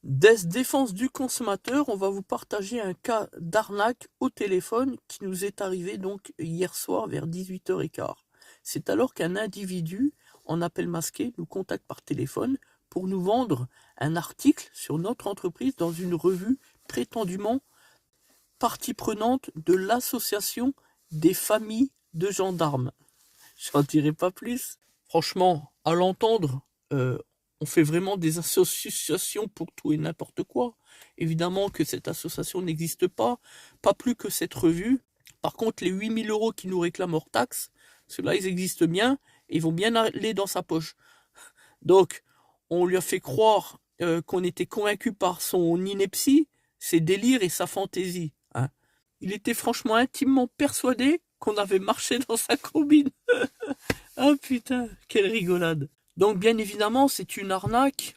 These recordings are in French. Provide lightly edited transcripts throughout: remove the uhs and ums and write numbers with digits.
Défense du consommateur, on va vous partager un cas d'arnaque au téléphone qui nous est arrivé donc hier soir vers 18h15. C'est alors qu'un individu en appel masqué nous contacte par téléphone pour nous vendre un article sur notre entreprise dans une revue prétendument partie prenante de l'association des familles de gendarmes. J'en dirai pas plus. Franchement, à l'entendre, on fait vraiment des associations pour tout et n'importe quoi. Évidemment que cette association n'existe pas plus que cette revue. Par contre, les 8 000 € qui nous réclament hors taxe, ceux-là, ils existent bien et ils vont bien aller dans sa poche. Donc, on lui a fait croire qu'on était convaincu par son ineptie, ses délires et sa fantaisie. Hein. Il était franchement intimement persuadé qu'on avait marché dans sa combine. Ah putain, quelle rigolade. Donc bien évidemment, c'est une arnaque.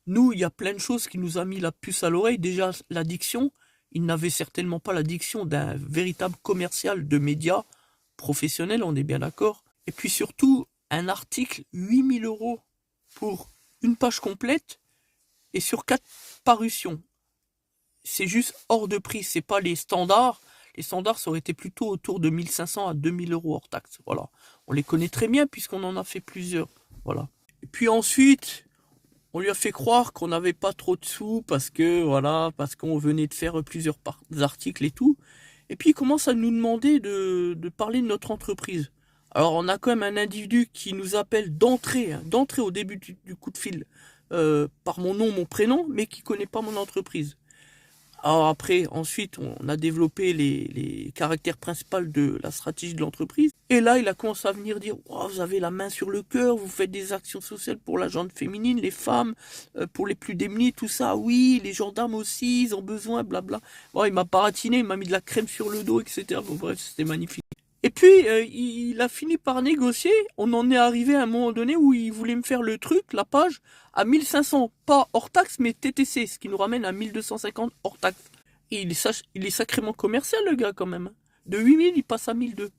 Nous, il y a plein de choses qui nous a mis la puce à l'oreille. Déjà, l'addiction. Il n'avait certainement pas l'addiction d'un véritable commercial de médias professionnel, on est bien d'accord. Et puis surtout, un article, 8 000 € pour une page complète et sur 4 parutions. C'est juste hors de prix, c'est pas les standards. Les standards, ça aurait été plutôt autour de 1 500 à 2 000 € hors taxe. Voilà. On les connaît très bien puisqu'on en a fait plusieurs. Voilà. Et puis ensuite, on lui a fait croire qu'on n'avait pas trop de sous parce qu'on venait de faire plusieurs articles et tout. Et puis il commence à nous demander de parler de notre entreprise. Alors on a quand même un individu qui nous appelle d'entrée au début du coup de fil, par mon nom, mon prénom, mais qui connaît pas mon entreprise. Alors après, ensuite, on a développé les caractères principaux de la stratégie de l'entreprise. Et là, il a commencé à venir dire, oh, vous avez la main sur le cœur, vous faites des actions sociales pour la gente féminine, les femmes, pour les plus démunis, tout ça. Oui, les gendarmes aussi, ils ont besoin, blabla. Bon, il m'a baratiné, il m'a mis de la crème sur le dos, etc. Bon, bref, c'était magnifique. Et puis, il a fini par négocier. On en est arrivé à un moment donné où il voulait me faire le truc, la page, à 1 500, pas hors taxe, mais TTC, ce qui nous ramène à 1 250 hors taxe. Et il est sacrément commercial, le gars, quand même. De 8 000, il passe à 1 200.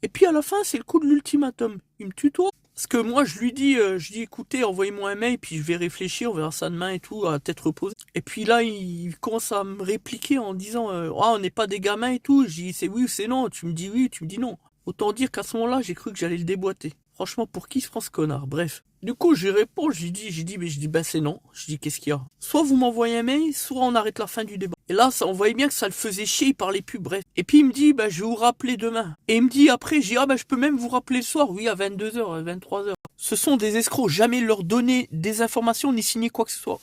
Et puis, à la fin, c'est le coup de l'ultimatum. Il me tutoie. Parce que moi, je lui dis, écoutez, envoyez-moi un mail, puis je vais réfléchir, on verra ça demain et tout, à tête reposée. Et puis là, il commence à me répliquer en disant, on n'est pas des gamins et tout. Je dis, c'est oui ou c'est non. Tu me dis oui, tu me dis non. Autant dire qu'à ce moment-là, j'ai cru que j'allais le déboîter. Franchement, pour qui se prend ce connard? Bref. Du coup, j'y réponds, ben c'est non. Je dis, qu'est-ce qu'il y a? Soit vous m'envoyez un mail, soit on arrête la fin du débat. Et là, on voyait bien que ça le faisait chier, il parlait plus, bref. Et puis il me dit, je vais vous rappeler demain. Et il me dit après, je peux même vous rappeler le soir, oui, à 22h, à 23h. Ce sont des escrocs, jamais leur donner des informations ni signer quoi que ce soit.